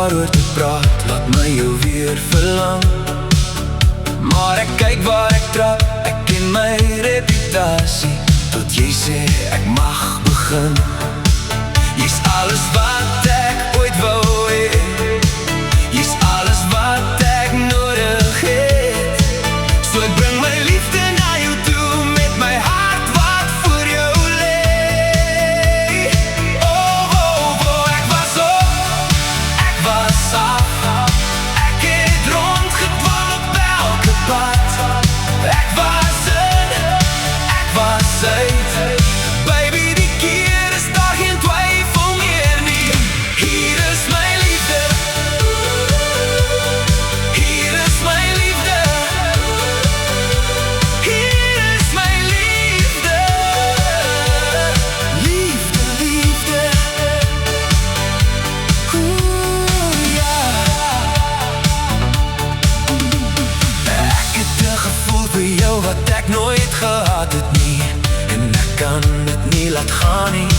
daaroor te praat, laat my jou weer verlang. Maar ek kyk waar ek trap, ek ken my reputasie, tot jy sê ek mag begin. Jy's alles wat ek ooit wou hê, jy's alles wat ek nodig het. So ek bring my liefde na jou toe, met my hart wat voor jou lê. Oh, oh, oh, ek was op, ek was af, ek het rondgedwaal op elke pad. Ek was in, ek was uit, baby, die keer is daar geen twyfel meer nie. Hier is my liefde, hier is my liefde, hier is my liefde. Liefde, liefde, oeh ja. Ek het 'n gevoel vir jou wat ek nooit gehad het nie, en ek kan dit nie laat gaan nie.